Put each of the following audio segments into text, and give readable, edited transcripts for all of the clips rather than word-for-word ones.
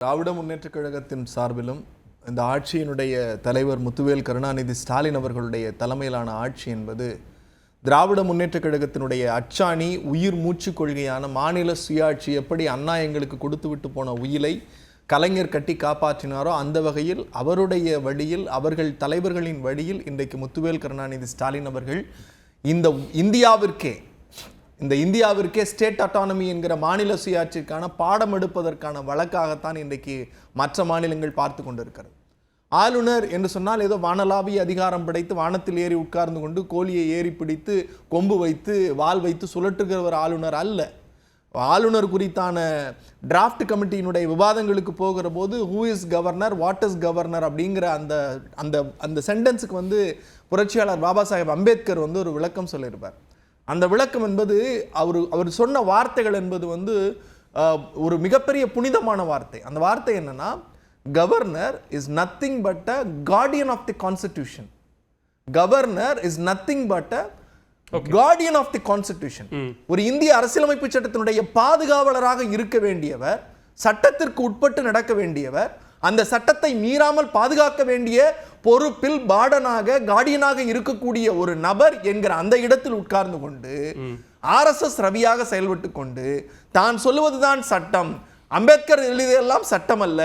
திராவிட முன்னேற்றக் கழகத்தின் சார்பிலும் இந்த ஆட்சியினுடைய தலைவர் முத்துவேல் கருணாநிதி ஸ்டாலின் அவர்களுடைய தலைமையிலான ஆட்சி என்பது திராவிட முன்னேற்றக் கழகத்தினுடைய அச்சாணி உயிர் மூச்சு கொள்கையான மாநில சுயாட்சி எப்படி அண்ணா எங்களுக்கு கொடுத்து விட்டு போன உயிலை கலைஞர் கட்டி காப்பாற்றினாரோ அந்த வகையில் அவருடைய வழியில் அவர்கள் தலைவர்களின் வழியில் இன்றைக்கு முத்துவேல் கருணாநிதி ஸ்டாலின் அவர்கள் இந்த இந்தியாவிற்கே ஸ்டேட் அட்டானமி என்கிற மாநில சுயாட்சிக்கான பாடம் எடுப்பதற்கான வழக்காகத்தான் இன்றைக்கு மற்ற மாநிலங்கள் பார்த்து கொண்டிருக்கிறது. ஆளுநர் என்று சொன்னால் ஏதோ வானளாவிய அதிகாரம் படைத்து வானத்தில் ஏறி உட்கார்ந்து கொண்டு கோழியை ஏறி பிடித்து கொம்பு வைத்து வால் வைத்து சுழற்றுகிறவர் ஆளுநர் அல்ல. ஆளுநர் குறித்தான டிராஃப்ட் கமிட்டியினுடைய விவாதங்களுக்கு போகிற போது who is governor, what is governor அப்படிங்கிற அந்த சென்டென்ஸுக்கு புரட்சியாளர் பாபா சாஹேப் அம்பேத்கர் ஒரு விளக்கம் சொல்லியிருப்பார். அந்த விளக்கம் என்பது அவர் சொன்ன வார்த்தைகள் என்பது ஒரு மிகப்பெரிய புனிதமான வார்த்தை. அந்த வார்த்தை என்னன்னா, governor is nothing but a guardian of the constitution. Governor is nothing but a guardian of the constitution. ஒரு இந்திய அரசியலமைப்பு சட்டத்தினுடைய பாதுகாவலராக இருக்க வேண்டியவர், சட்டத்திற்கு உட்பட்டு நடக்க வேண்டியவர், அந்த சட்டத்தை மீறாமல் பாதுகாக்க வேண்டிய பொறுப்பில் பார்டனாக கார்டியனாக இருக்கக்கூடிய ஒரு நபர் என்கிற அந்த இடத்தில் உட்கார்ந்து கொண்டு RSS ரவியாக செயல்பட்டு கொண்டு தான் சொல்லுவதுதான் சட்டம், அம்பேத்கர் எழுதியதெல்லாம் சட்டம் அல்ல,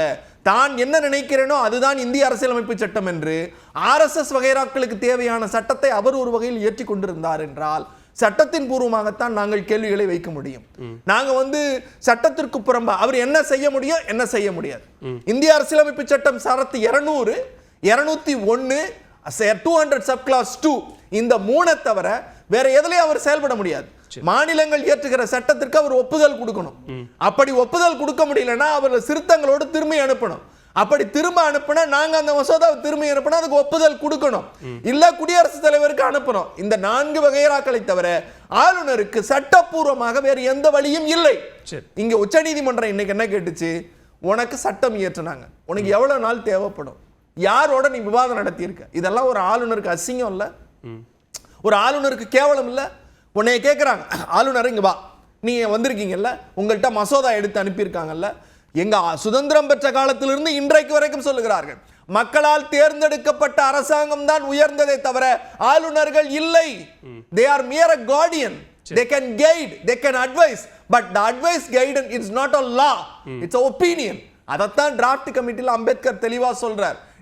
தான் என்ன நினைக்கிறேனோ அதுதான் இந்திய அரசியலமைப்பு சட்டம் என்று RSS வகைராக்களுக்கு தேவையான சட்டத்தை அவர் ஒரு வகையில் ஏற்றி கொண்டிருந்தார் என்றால் சட்டத்தின் பூர்வமாகத்தான் நாங்கள் கேள்விகளை வைக்க முடியும். நாங்க சட்டத்திற்கு புறம்பா அவர் என்ன செய்ய முடியும், என்ன செய்ய முடியாது. இந்திய அரசியலமைப்பு சட்டம் சரத்து 200, 201, 200 சப்கிளாஸ் 2 இந்த 3 தவிர வேற எதுலயும் அவர் செயல்பட முடியாது. மாநிலங்கள் இயற்றுகிற சட்டத்திற்கு அவர் ஒப்புதல் கொடுக்கணும். அப்படி ஒப்புதல் கொடுக்க முடியலன்னா அவர் சிறுத்தங்களோடு திரும்பி அனுப்பணும். அப்படி திரும்ப அனுப்பினா நாங்க அந்த மசோதாவை திரும்பி அனுப்பினா அதுக்கு ஒப்புதல் கொடுக்கணும், இல்ல குடியரசுத் தலைவருக்கு அனுப்பணும். இந்த 4 வகைராக்களை தவிர ஆளுநருக்கு சட்டப்பூர்வமாக வேறு எந்த வழியும் இல்லை. இங்க உச்சநீதிமன்றம் இன்னைக்கு என்ன கேட்டுச்சு, உனக்கு சட்டம் இயற்றினாங்க, உனக்கு எவ்வளவு நாள் தேவைப்படும், யாரோட நீ விவாதம் நடத்தியிருக்க, இதெல்லாம் ஒரு ஆளுநருக்கு அசிங்கம் இல்ல, ஒரு ஆளுநருக்கு கேவலம் இல்ல. உன்னைய கேட்கிறாங்க, ஆளுநர் இங்க வா, நீங்க வந்திருக்கீங்கல்ல, உங்கள்கிட்ட மசோதா எடுத்து அனுப்பியிருக்காங்கல்ல, எங்க சுதந்திரம் பெற்ற காலத்திலிருந்து இன்றைக்கு வரைக்கும் சொல்லுகிறார்கள், மக்களால் தேர்ந்தெடுக்கப்பட்ட அரசாங்கம் தான் உயர்ந்ததை தவிர ஆளுநர்கள் இல்லை. They are mere a guardian. They can guide, they can advise, but the advice guidance is not a law, it's an opinion. அதத்தான் டிராஃப்ட் கமிட்டியில் அம்பேத்கர் தெளிவா சொல்றார்.